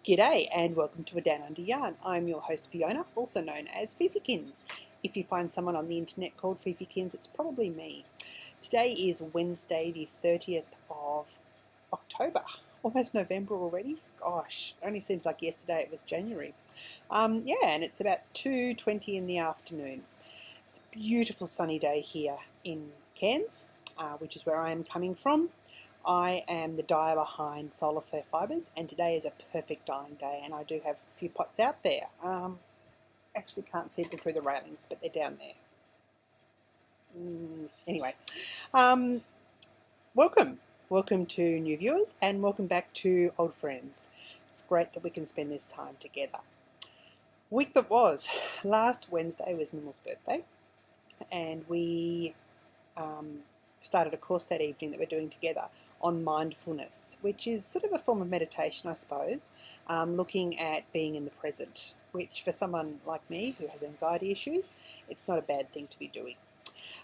G'day and welcome to A Down Under Yarn. I'm your host Fiona, also known as Fifekins. If you find someone on the internet called Fifekins, it's probably me. Today is Wednesday the 30th of October. Almost November already. Gosh, it only seems like yesterday it was January. And it's about 2:20 in the afternoon. It's a beautiful sunny day here in Cairns, which is where I am coming from. I am the dyer behind Solar Flare Fibres, and today is a perfect dyeing day, and I do have a few pots out there. Actually can't see them through the railings, but they're down there. Anyway, welcome to new viewers, and welcome back to old friends. It's great that we can spend this time together. Week that was, last Wednesday was Mimmle's birthday, and we started a course that evening that we're doing together on mindfulness, which is sort of a form of meditation, I suppose, looking at being in the present, which for someone like me who has anxiety issues, it's not a bad thing to be doing.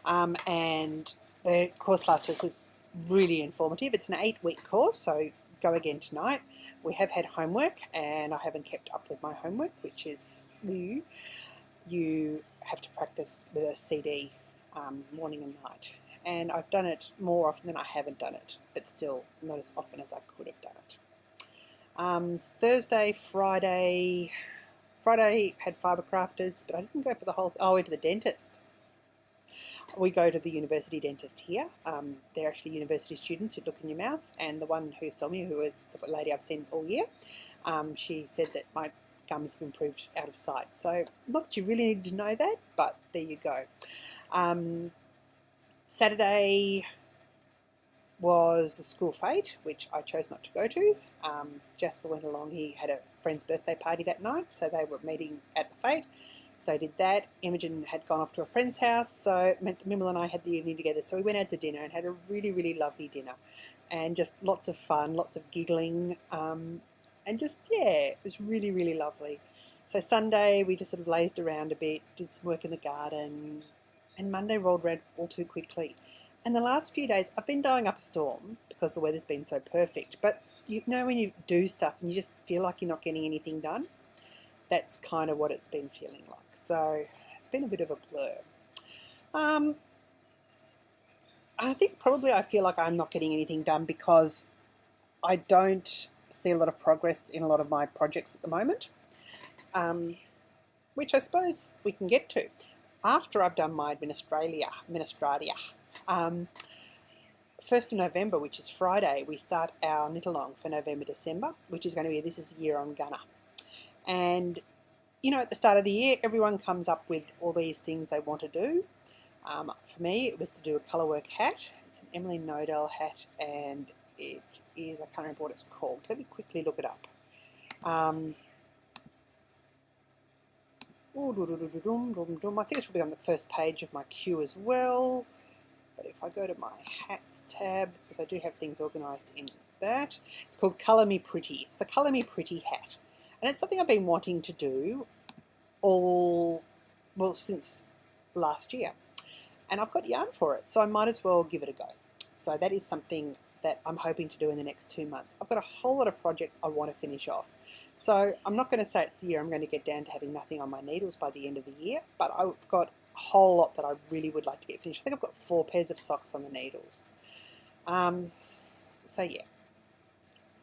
And the course last week was really informative. It's an 8-week course, so go again tonight. We have had homework, and I haven't kept up with my homework, which is new. You have to practice with a CD morning and night. And I've done it more often than I haven't done it, but still not as often as I could have done it. Thursday, Friday had fibre crafters, but I didn't go for the whole. I went to the dentist. We go to the university dentist here. They're actually university students who look in your mouth, and the one who saw me, who was the lady I've seen all year, she said that my gums have improved out of sight. So not that you really need to know that, but there you go. Saturday was the school fete, which I chose not to go to. Jasper went along. He had a friend's birthday party that night, so they were meeting at the fete. So I did that. Imogen had gone off to a friend's house, so it meant that Mimble and I had the evening together. So we went out to dinner and had a really, really lovely dinner. And just lots of fun, lots of giggling, and just, it was really, really lovely. So Sunday we just sort of lazed around a bit, did some work in the garden, and Monday rolled around all too quickly. And the last few days I've been dying up a storm because the weather's been so perfect. But you know when you do stuff and you just feel like you're not getting anything done? That's kind of what it's been feeling like. So it's been a bit of a blur. I think probably I feel like I'm not getting anything done because I don't see a lot of progress in a lot of my projects at the moment, which I suppose we can get to. After I've done my Administralia, 1st of November, which is Friday, we start our knit-along for November-December, which is going to be This Is the Year I'm Gonna. And, at the start of the year, everyone comes up with all these things they want to do. For me, it was to do a colourwork hat. It's an Emily Nodell hat, and it is, I can't remember what it's called. Let me quickly look it up. I think it's probably on the first page of my queue as well. But if I go to my hats tab, because I do have things organised in that, it's called Colour Me Pretty. It's the Colour Me Pretty hat. And it's something I've been wanting to do since last year. And I've got yarn for it, so I might as well give it a go. So that is something that I'm hoping to do in the next 2 months. I've got a whole lot of projects I want to finish off. So I'm not going to say it's the year I'm going to get down to having nothing on my needles by the end of the year, but I've got a whole lot that I really would like to get finished. I think I've got 4 pairs of socks on the needles. So yeah.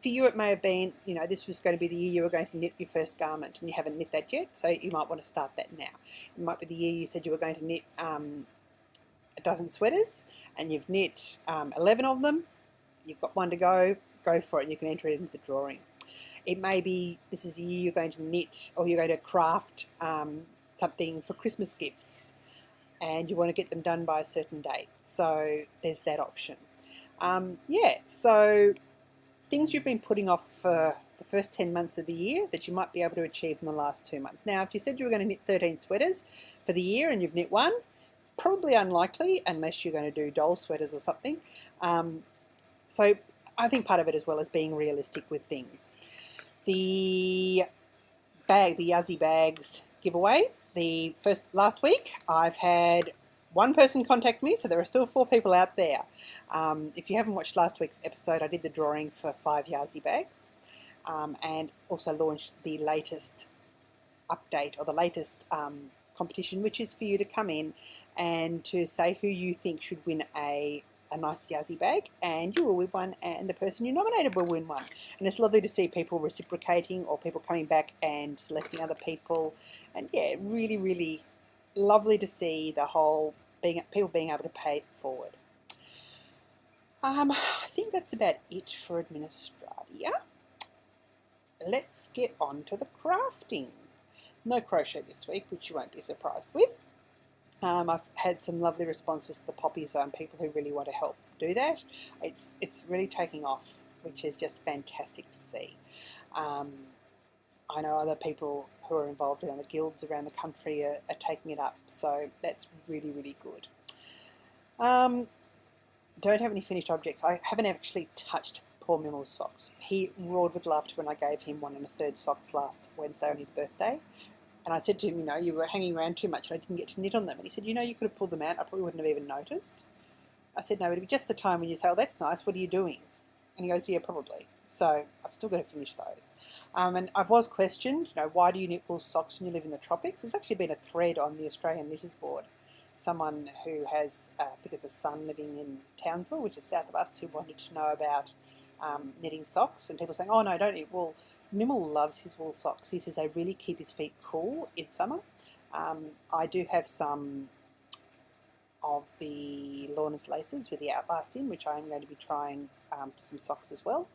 For you it may have been, this was going to be the year you were going to knit your first garment, and you haven't knit that yet, so you might want to start that now. It might be the year you said you were going to knit a dozen sweaters, and you've knit 11 of them. You've got 1 to go for it, and you can enter it into the drawing. It may be this is the year you're going to knit, or you're going to craft something for Christmas gifts, and you want to get them done by a certain date. So there's that option. So things you've been putting off for the first 10 months of the year that you might be able to achieve in the last 2 months. Now, if you said you were going to knit 13 sweaters for the year and you've knit 1, probably unlikely unless you're going to do doll sweaters or something. So I think part of it as well is being realistic with things. The Yazzie bags giveaway, last week I've had 1 person contact me, so there are still 4 people out there. If you haven't watched last week's episode, I did the drawing for 5 Yazzie bags. and also launched the latest update or the latest competition, which is for you to come in and to say who you think should win a nice Yazzie bag, and you will win one, and the person you nominated will win one. And it's lovely to see people reciprocating or people coming back and selecting other people, and yeah, really, really lovely to see the whole people being able to pay it forward. I think that's about it for Administratia. Let's get on to the crafting. No crochet this week, which you won't be surprised with. I've had some lovely responses to the Poppy Zone, people who really want to help do that. It's really taking off, which is just fantastic to see. I know other people who are involved in other guilds around the country are taking it up, so that's really, really good. Don't have any finished objects. I haven't actually touched poor Mimmle's socks. He roared with laughter when I gave him 1 1/3 socks last Wednesday on his birthday. And I said to him, you were hanging around too much and I didn't get to knit on them. And he said, you could have pulled them out. I probably wouldn't have even noticed. I said, no, it'd be just the time when you say, oh, that's nice. What are you doing? And he goes, yeah, probably. So I've still got to finish those. And I was questioned, why do you knit wool socks when you live in the tropics? There's actually been a thread on the Australian Knitters Board. Someone who has, I think it's a son living in Townsville, which is south of us, who wanted to know about knitting socks, and people saying, oh no, don't knit wool. Mimble loves his wool socks. He says they really keep his feet cool in summer. I do have some of the Lorna's laces with the Outlast in, which I'm going to be trying for some socks as well,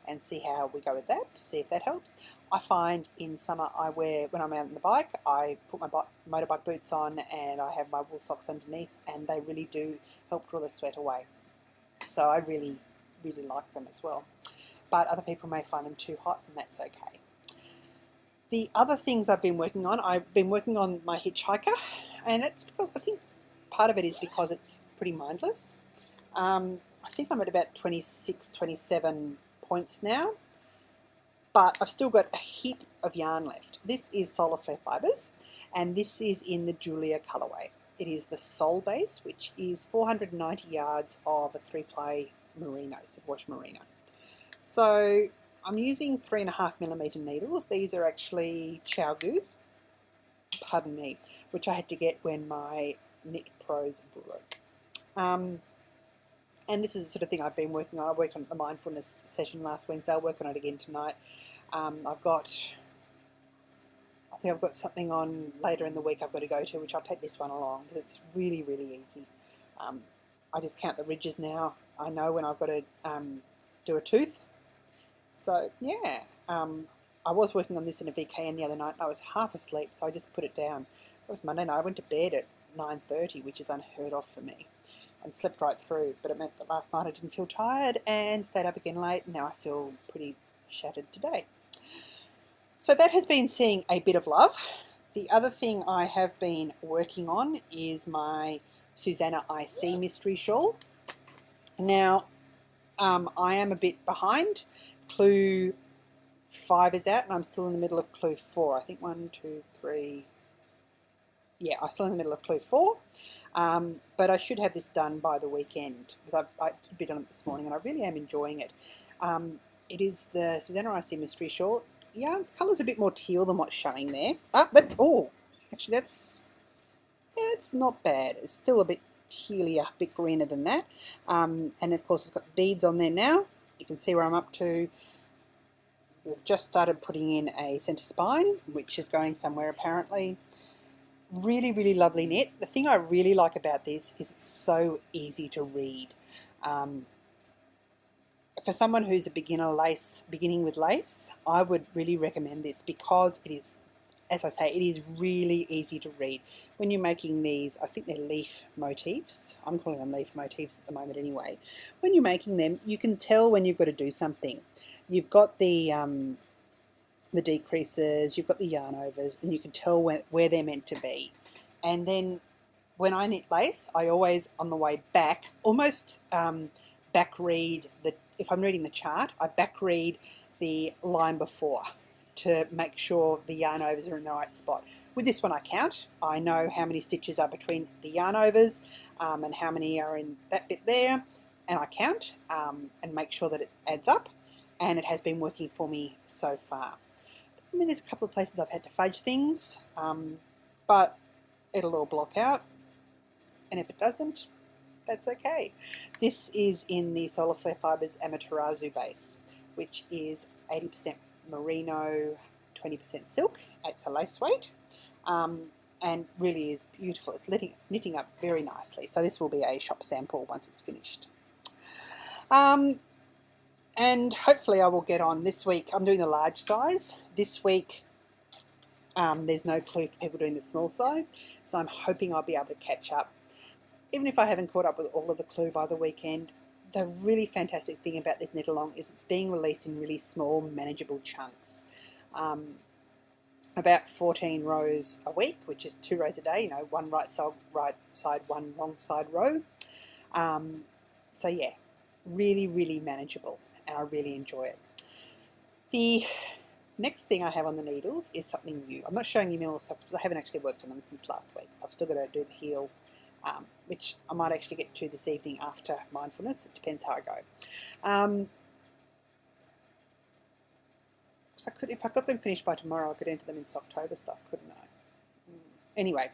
and see how we go with that, to see if that helps. I find in summer when I'm out on the bike, I put my motorbike boots on and I have my wool socks underneath, and they really do help draw the sweat away. So I really, really like them as well. But other people may find them too hot, and that's okay. The other things I've been working on my Hitchhiker, and it's because I think part of it is because it's pretty mindless. I think I'm at about 26, 27 points now, but I've still got a heap of yarn left. This is Solar Flare Fibres, and this is in the Julia colourway. It is the Sol base, which is 490 yards of a 3-ply merino, subwash merino. So I'm using 3.5mm needles. These are actually Chow Goos, pardon me, which I had to get when my Knit Pros broke. And this is the sort of thing I've been working on. I worked on the Mindfulness session last Wednesday. I'll work on it again tonight. I think I've got something on later in the week I've got to go to, which I'll take this one along, because it's really, really easy. I just count the ridges now. I know when I've got to do a tooth. So, yeah. I was working on this in a VKN the other night, and I was half asleep, so I just put it down. It was Monday night. I went to bed at 9:30, which is unheard of for me, and slept right through. But it meant that last night I didn't feel tired and stayed up again late, and now I feel pretty shattered today. So that has been seeing a bit of love. The other thing I have been working on is my Susanna IC mystery shawl. Now, I am a bit behind. Clue 5 is out, and I'm still in the middle of clue 4. I think 1, 2, 3. Yeah, I'm still in the middle of clue 4. But I should have this done by the weekend, because I did a bit on it this morning, and I really am enjoying it. It is the Susanna IC mystery shawl. Yeah, the colour's a bit more teal than what's showing there. That's all. Actually, it's not bad. It's still a bit tealier, a bit greener than that. And of course, it's got beads on there now. You can see where I'm up to. We've just started putting in a centre spine, which is going somewhere apparently. Really, really lovely knit. The thing I really like about this is it's so easy to read. For someone who's a beginning with lace, I would really recommend this, because it is, as I say, it is really easy to read. When you're making these, I think they're leaf motifs. I'm calling them leaf motifs at the moment anyway. When you're making them, you can tell when you've got to do something. You've got the decreases, you've got the yarn overs, and you can tell where they're meant to be. And then when I knit lace, I always, on the way back, almost back read if I'm reading the chart, I back read the line before to make sure the yarn overs are in the right spot. With this one I count. I know how many stitches are between the yarn overs and how many are in that bit there, and I count and make sure that it adds up. and it has been working for me so far. I mean, there's a couple of places I've had to fudge things, but it'll all block out, and if it doesn't, that's okay. This is in the Solar Flare Fibers Amaterasu base, which is 80% merino, 20% silk. It's a lace weight, and really is beautiful. It's knitting up very nicely. So this will be a shop sample once it's finished. And hopefully I will get on this week. I'm doing the large size. This week there's no clue for people doing the small size, so I'm hoping I'll be able to catch up. Even if I haven't caught up with all of the clue by the weekend, the really fantastic thing about this knit along is it's being released in really small, manageable chunks. About 14 rows a week, which is 2 rows a day, you know, one right side, one wrong side row. So yeah, really, really manageable, and I really enjoy it. The next thing I have on the needles is something new. I'm not showing you middle socks because I haven't actually worked on them since last week. I've still got to do the heel, which I might actually get to this evening after Mindfulness. It depends how I go. So if I got them finished by tomorrow, I could enter them in Socktober stuff, couldn't I? Anyway,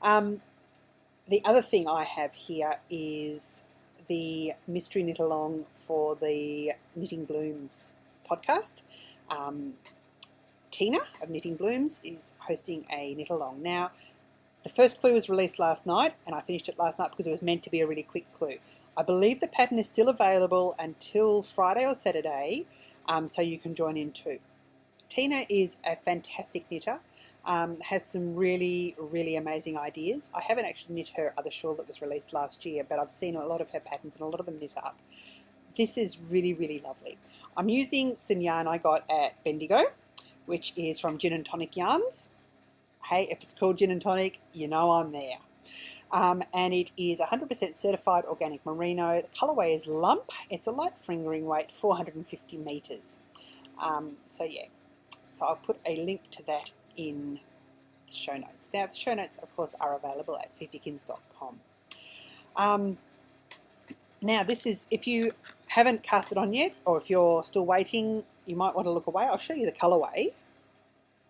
the other thing I have here is the mystery knit along for the Knitting Blooms podcast. Tina of Knitting Blooms is hosting a knit along. Now, the first clue was released last night, and I finished it last night because it was meant to be a really quick clue. I believe the pattern is still available until Friday or Saturday, so you can join in too. Tina is a fantastic knitter, has some really, really amazing ideas. I haven't actually knit her other shawl that was released last year, but I've seen a lot of her patterns and a lot of them knit up. This is really, really lovely. I'm using some yarn I got at Bendigo, which is from Gin and Tonic Yarns. Hey, if it's called Gin and Tonic, you know I'm there. And it is 100% certified organic merino. The colourway is lump. It's a light fingering weight, 450 metres. So yeah, so I'll put a link to that in the show notes. Now, the show notes, of course, are available at fifykins.com. Now, this is, if you haven't cast it on yet, or if you're still waiting, you might want to look away. I'll show you the colourway.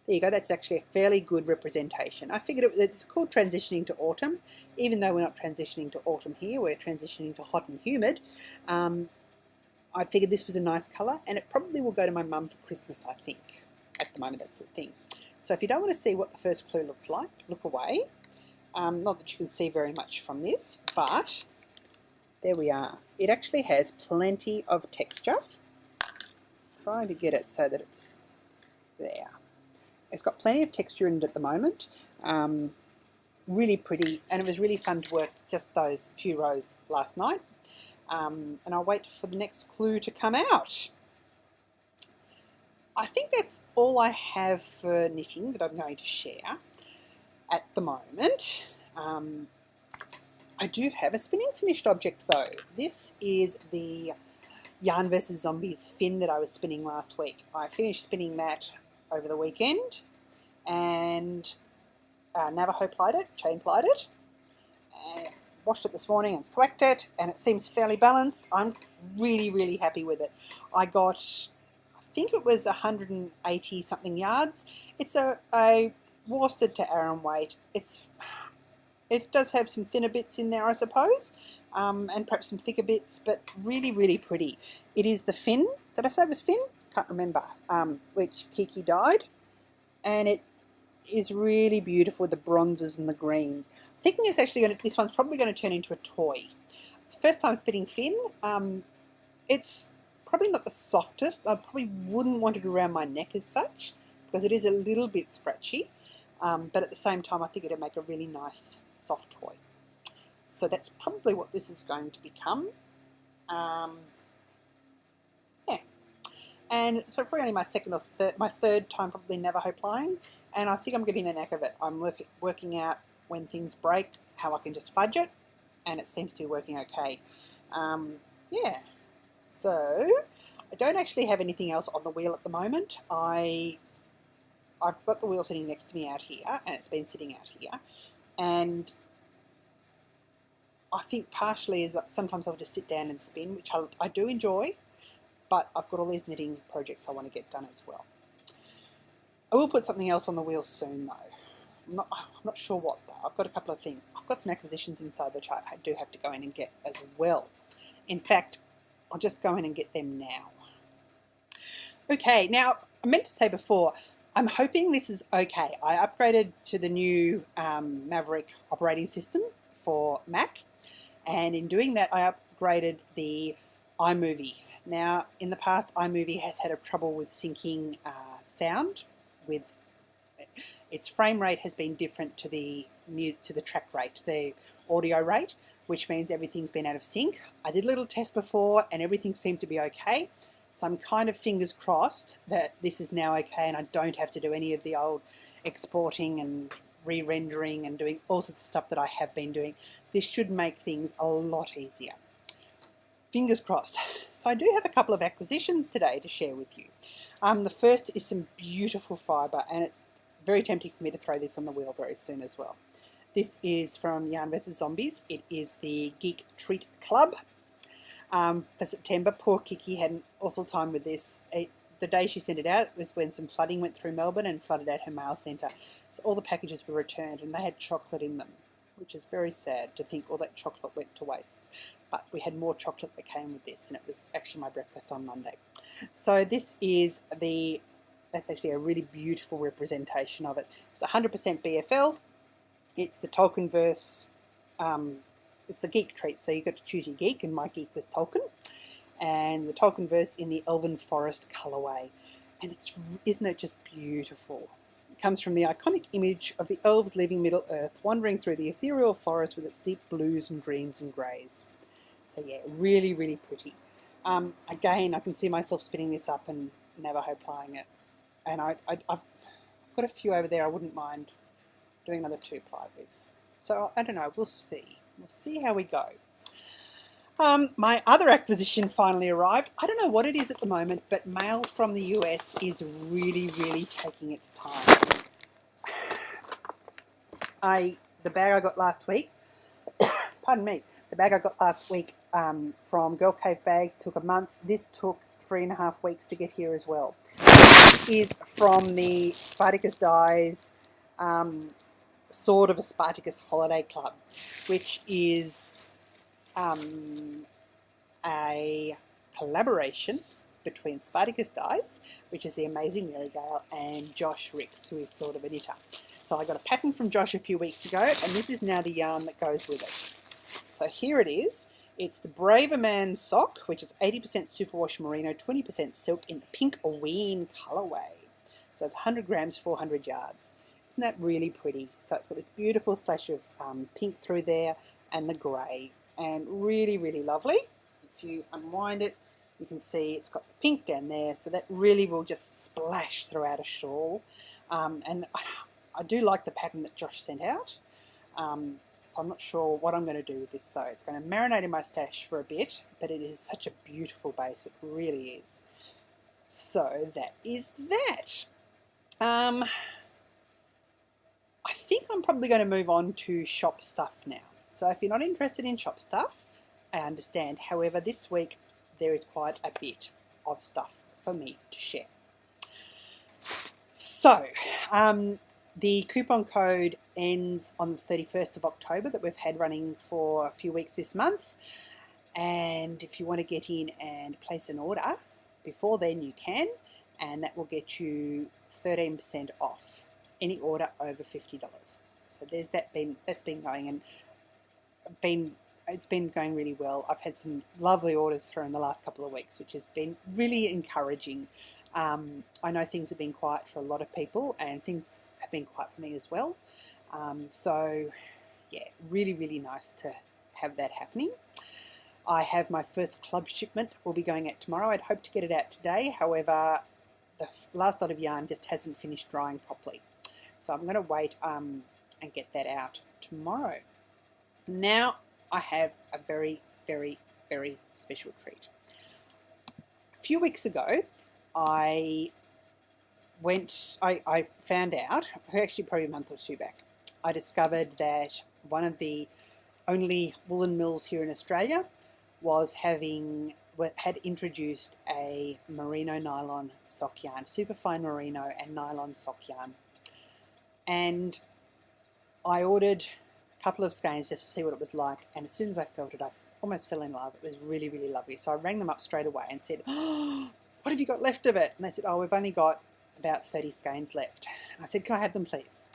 There you go, that's actually a fairly good representation. I figured it's called transitioning to autumn, even though we're not transitioning to autumn here, we're transitioning to hot and humid. I figured this was a nice colour, and it probably will go to my mum for Christmas, I think. At the moment, that's the thing. So if you don't want to see what the first clue looks like, look away. Not that you can see very much from this, but there we are. It actually has plenty of texture. Trying to get it so that it's there. It's got plenty of texture in it at the moment. Really pretty, and it was really fun to work just those few rows last night. And I'll wait for the next clue to come out. I think that's all I have for knitting that I'm going to share at the moment. I do have a spinning finished object though. This is the Yarn vs Zombies fin that I was spinning last week. I finished spinning that over the weekend, and Navajo plied it, chain plied it, and washed it this morning and thwacked it, and it seems fairly balanced. I'm really, really happy with it. I got, I think it was 180 something yards. It's a worsted to Aran weight. It does have some thinner bits in there, I suppose, and perhaps some thicker bits, but really, really pretty. It is the fin. Did I say it was fin? Can't remember. Which Kiki dyed, and it is really beautiful with the bronzes and the greens. I'm thinking it's actually going to, this one's probably going to turn into a toy. It's the first time spinning fin. It's probably not the softest. I probably wouldn't want it around my neck as such, because it is a little bit scratchy. But at the same time, I think it'll make a really nice soft toy. So that's probably what this is going to become. Yeah. And so probably only my second or third time probably Navajo plying, and I think I'm getting the knack of it. I'm working out when things break, how I can just fudge it, and it seems to be working okay. Yeah. So I don't actually have anything else on the wheel at the moment. I've got the wheel sitting next to me out here, and it's been sitting out here, and I think partially is that sometimes I'll just sit down and spin, which I do enjoy, but I've got all these knitting projects I want to get done as well. I will put something else on the wheel soon though. I'm not sure what though. I've got a couple of things. I've got some acquisitions inside the chart I do have to go in and get as well. In fact, I'll just go in and get them now. Okay, now I meant to say before, I'm hoping this is okay. I upgraded to the new Maverick operating system for Mac, and in doing that I upgraded the iMovie. Now in the past iMovie has had a trouble with syncing sound with its frame rate has been different to the track rate, the audio rate, which means everything's been out of sync. I did a little test before and everything seemed to be okay. So I'm kind of fingers crossed that this is now okay and I don't have to do any of the old exporting and re-rendering and doing all sorts of stuff that I have been doing. This should make things a lot easier. Fingers crossed. So I do have a couple of acquisitions today to share with you. The first is some beautiful fibre, and it's very tempting for me to throw this on the wheel very soon as well. This is from Yarn vs Zombies. It is the Geek Treat Club. For September, poor Kiki had an awful time with this. The day she sent it out was when some flooding went through Melbourne and flooded out her mail centre. So all the packages were returned and they had chocolate in them, which is very sad to think all that chocolate went to waste. But we had more chocolate that came with this, and it was actually my breakfast on Monday. So this is that's actually a really beautiful representation of it. It's 100% BFL. It's the Tolkien verse. It's the Geek treat, so you've got to choose your geek, and my geek was Tolkien. And the Tolkien verse in the Elven Forest colourway. And isn't it just beautiful? It comes from the iconic image of the elves leaving Middle-earth, wandering through the ethereal forest with its deep blues and greens and greys. So yeah, really, really pretty. Again, I can see myself spinning this up and Navajo plying it. And I've got a few over there I wouldn't mind doing another 2-ply with. So I don't know, we'll see. We'll see how we go. My other acquisition finally arrived. I don't know what it is at the moment, but mail from the US is really, really taking its time. The bag I got last week, pardon me, the bag I got last week from Girl Cave Bags took a month. This took 3.5 weeks to get here as well. This is from the Spartacus Dyes Sword of a Spartacus Holiday Club, which is a collaboration between Spartacus Dyes, which is the amazing Mary Gale, and Josh Ricks, who is sort of a knitter. So I got a pattern from Josh a few weeks ago, and this is now the yarn that goes with it. So here it is. It's the Braver Man sock, which is 80% superwash merino, 20% silk in the pink Ween colourway. So it's 100 grams, 400 yards. Isn't that really pretty? So it's got this beautiful splash of pink through there and the grey, and really, really lovely. If you unwind it, you can see it's got the pink down there, so that really will just splash throughout a shawl. And I do like the pattern that Josh sent out. So I'm not sure what I'm going to do with this though. It's going to marinate in my stash for a bit, but it is such a beautiful base. It really is. So that is that. I think I'm probably going to move on to shop stuff now. So if you're not interested in shop stuff, I understand. However, this week there is quite a bit of stuff for me to share. So, the coupon code ends on the 31st of October that we've had running for a few weeks this month. And if you want to get in and place an order before then, you can. And that will get you 13% off any order over $50. So there's that's been going, and it's been going really well. I've had some lovely orders through in the last couple of weeks, which has been really encouraging. I know things have been quiet for a lot of people, and things have been quiet for me as well. So yeah, really, really nice to have that happening. I have my first club shipment will be going out tomorrow. I'd hoped to get it out today. However, the last lot of yarn just hasn't finished drying properly. So I'm going to wait and get that out tomorrow. Now I have a very, very, very special treat. A few weeks ago, I found out, actually probably a month or two back, I discovered that one of the only woolen mills here in Australia was having had introduced a merino nylon sock yarn, super fine merino and nylon sock yarn. And I ordered a couple of skeins just to see what it was like, and as soon as I felt it, I almost fell in love. It was really, really lovely. So I rang them up straight away and said, "Oh, what have you got left of it?" And they said, "Oh, we've only got about 30 skeins left." And I said, "Can I have them, please?"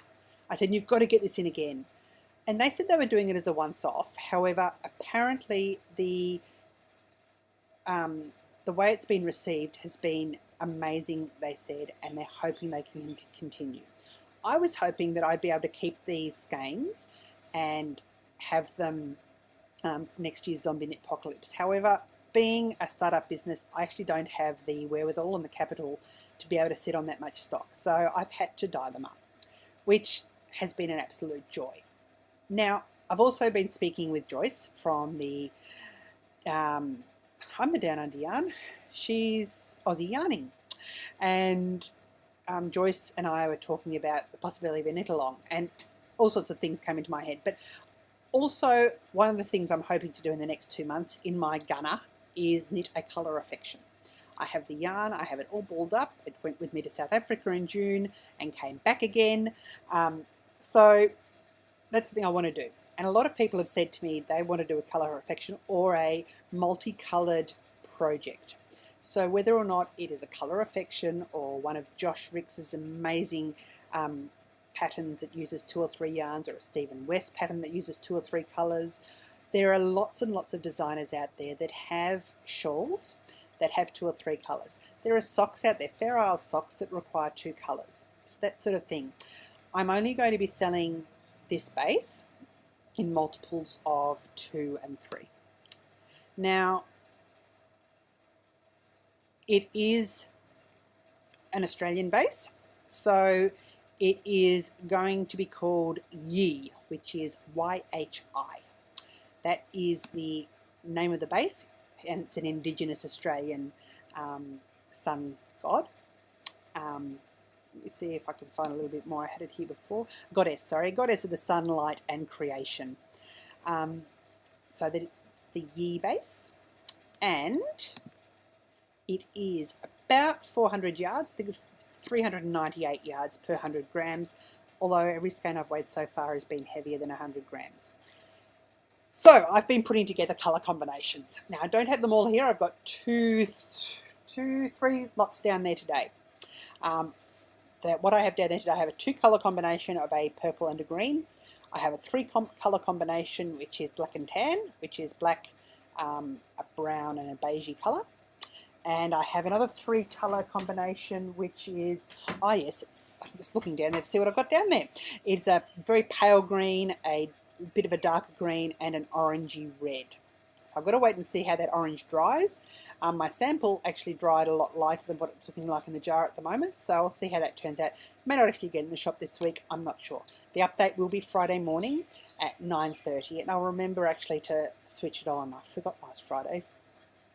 I said, "You've got to get this in again." And they said they were doing it as a once-off. However, apparently the way it's been received has been amazing, they said, and they're hoping they can continue. I was hoping that I'd be able to keep these skeins and have them for next year's Zombie Knit Apocalypse. However, being a startup business, I actually don't have the wherewithal and the capital to be able to sit on that much stock. So I've had to dye them up, which has been an absolute joy. Now, I've also been speaking with Joyce from the I'm the Down Under Yarn. She's Aussie Yarning. And Joyce and I were talking about the possibility of a knit along, and all sorts of things came into my head. But also, one of the things I'm hoping to do in the next 2 months in my gunner is knit a colour affection. I have the yarn, I have it all balled up. It went with me to South Africa in June and came back again. So that's the thing I want to do. And a lot of people have said to me they want to do a colour affection or a multicoloured project. So whether or not it is a colour affection or one of Josh Ricks's amazing patterns that uses 2 or 3 yarns, or a Stephen West pattern that uses 2 or 3 colours, there are lots and lots of designers out there that have shawls that have 2 or 3 colours. There are socks out there, Fair Isle socks, that require 2 colours. So that sort of thing. I'm only going to be selling this base in multiples of 2 and 3. Now, it is an Australian base, so it is going to be called Yi, which is YHI. That is the name of the base, and it's an Indigenous Australian sun god. Let me see if I can find a little bit more. I had it here before. Goddess of the sunlight and creation. So the Yi base, and it is about 400 yards. I think it's 398 yards per 100 grams, although every skein I've weighed so far has been heavier than 100 grams. So I've been putting together colour combinations. Now I don't have them all here. I've got three lots down there today. What I have down there today, I have a 2 colour combination of a purple and a green. I have a 3 colour combination, which is black and tan, which is black, a brown and a beigey colour. And I have another 3 colour combination, which is, I'm just looking down there to see what I've got down there. It's a very pale green, a bit of a darker green, and an orangey red. So I've got to wait and see how that orange dries. My sample actually dried a lot lighter than what it's looking like in the jar at the moment, so I'll see how that turns out. May not actually get in the shop this week, I'm not sure. The update will be Friday morning at 9:30, and I'll remember actually to switch it on. I forgot last Friday.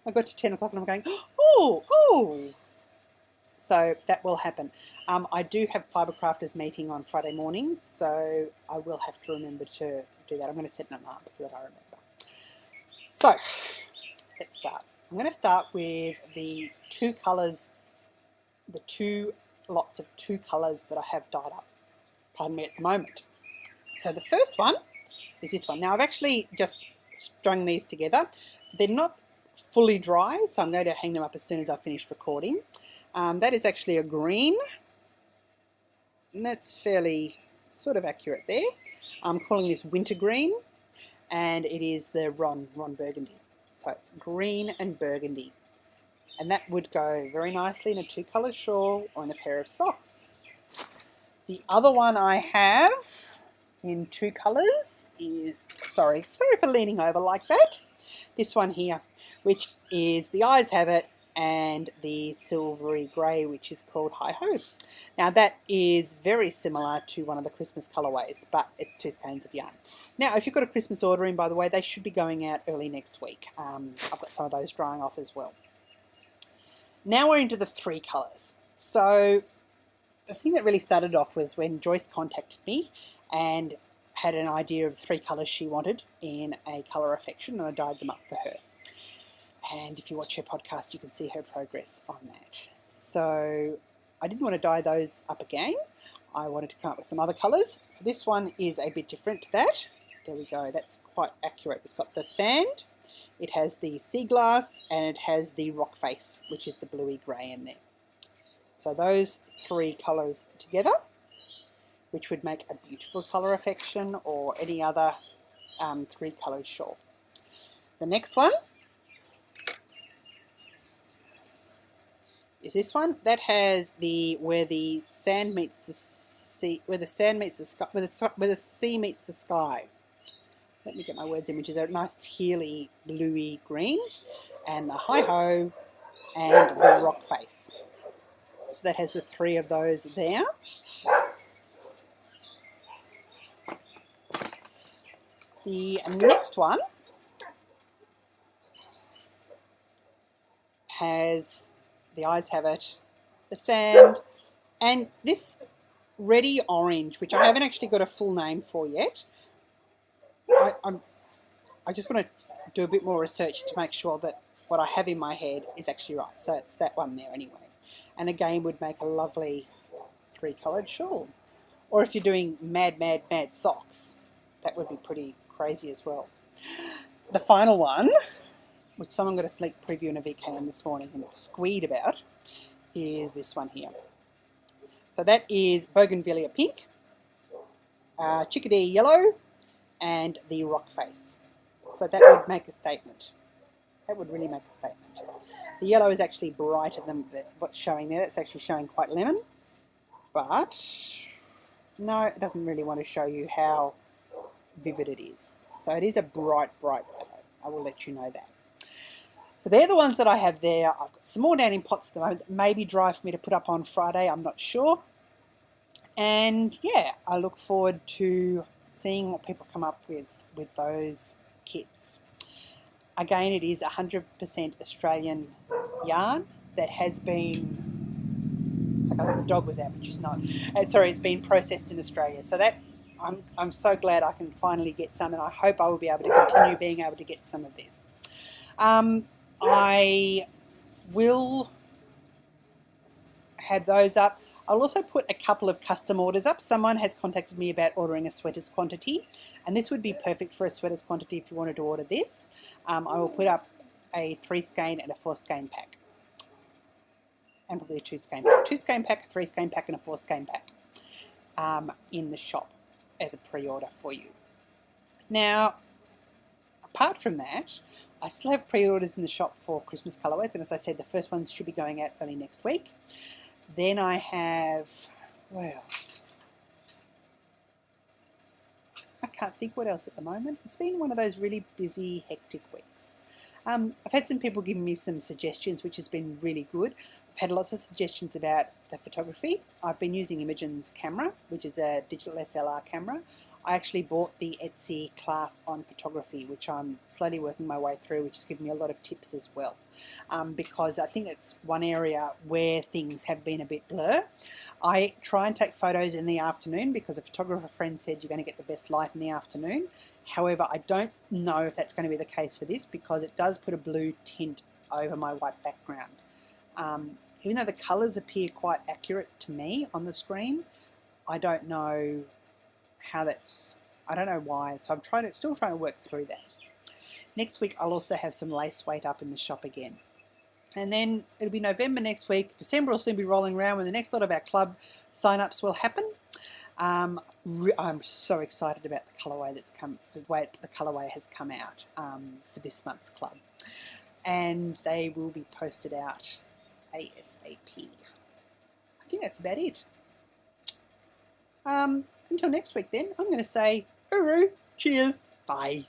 I got to 10 o'clock and I'm going, oh! So that will happen. I do have Fibre Crafters meeting on Friday morning, so I will have to remember to do that. I'm going to set an alarm so that I remember. So let's start. I'm going to start with the 2 colours, the 2 lots of 2 colours that I have dyed up, pardon me, at the moment. So the first one is this one. Now I've actually just strung these together. They're not fully dry, so I'm going to hang them up as soon as I finish recording. That is actually a green, and that's fairly sort of accurate there. I'm calling this winter green, and it is the Ron Burgundy. So it's green and burgundy, and that would go very nicely in a 2 colour shawl or in a pair of socks. The other one I have in 2 colours is, sorry for leaning over like that, this one here, which is the Eyes Have It and the silvery grey, which is called Hi Ho. Now that is very similar to one of the Christmas colourways, but it's 2 skeins of yarn. Now if you've got a Christmas order in, by the way, they should be going out early next week. I've got some of those drying off as well. Now we're into the 3 colours. So the thing that really started off was when Joyce contacted me and had an idea of 3 colours she wanted in a colour affection, and I dyed them up for her. And if you watch her podcast, you can see her progress on that. So I didn't want to dye those up again. I wanted to come up with some other colours. So this one is a bit different to that. There we go. That's quite accurate. It's got the sand, it has the sea glass, and it has the rock face, which is the bluey grey in there. So those three colours together, which would make a beautiful colour affection or any other three colour shawl. The next one is this one that has where the sand meets the sea, where the sand meets the sky, where the sea meets the sky. Let me get my words in, which is a nice tealy bluey green, and the hi-ho and the rock face. So that has the three of those there. The next one has, the eyes have it, the sand, and this reddy orange, which I haven't actually got a full name for yet. I just want to do a bit more research to make sure that what I have in my head is actually right. So it's that one there anyway. And again, would make a lovely three-coloured shawl. Or if you're doing mad, mad, mad socks, that would be pretty crazy as well. The final one, which someone got a sneak preview in a VKM this morning and squeed about, is this one here. So that is Bougainvillea pink, chickadee yellow, and the rock face. So that would make a statement. That would really make a statement. The yellow is actually brighter than what's showing there. That's actually showing quite lemon. But no, it doesn't really want to show you how vivid it is. So it is a bright, bright yellow. I will let you know that. So they're the ones that I have there. I've got some more down in pots at the moment that may be dry for me to put up on Friday. I'm not sure. And yeah, I look forward to seeing what people come up with those kits. Again, it is 100% Australian yarn that has been, it's like I thought the dog was out, which is not. Sorry, it's been processed in Australia. So that I'm so glad I can finally get some, and I hope I will be able to continue being able to get some of this. I will have those up. I'll also put a couple of custom orders up. Someone has contacted me about ordering a sweaters quantity, and this would be perfect for a sweaters quantity if you wanted to order this. I will put up a 3-skein and a 4-skein pack, and probably a 2-skein pack. 2-skein pack, a 3-skein pack, and a 4-skein pack in the shop as a pre-order for you. Now, apart from that, I still have pre-orders in the shop for Christmas colourways, and as I said, the first ones should be going out early next week. Then I have, what else? I can't think what else at the moment. It's been one of those really busy, hectic weeks. I've had some people giving me some suggestions, which has been really good. I've had lots of suggestions about the photography. I've been using Imogen's camera, which is a digital SLR camera. I actually bought the Etsy class on photography, which I'm slowly working my way through, which has given me a lot of tips as well. Because I think it's one area where things have been a bit blur. I try and take photos in the afternoon because a photographer friend said you're going to get the best light in the afternoon. However, I don't know if that's going to be the case for this because it does put a blue tint over my white background. Even though the colours appear quite accurate to me on the screen, I don't know how that's, I don't know why, so I'm still trying to work through that. Next week I'll also have some lace weight up in the shop again. And then it'll be November next week. December will soon be rolling around when the next lot of our club sign-ups will happen. I'm so excited about the colourway that's come, the way the colourway has come out for this month's club. And they will be posted out ASAP. I think that's about it. Until next week then, I'm going to say, hooroo, cheers, bye.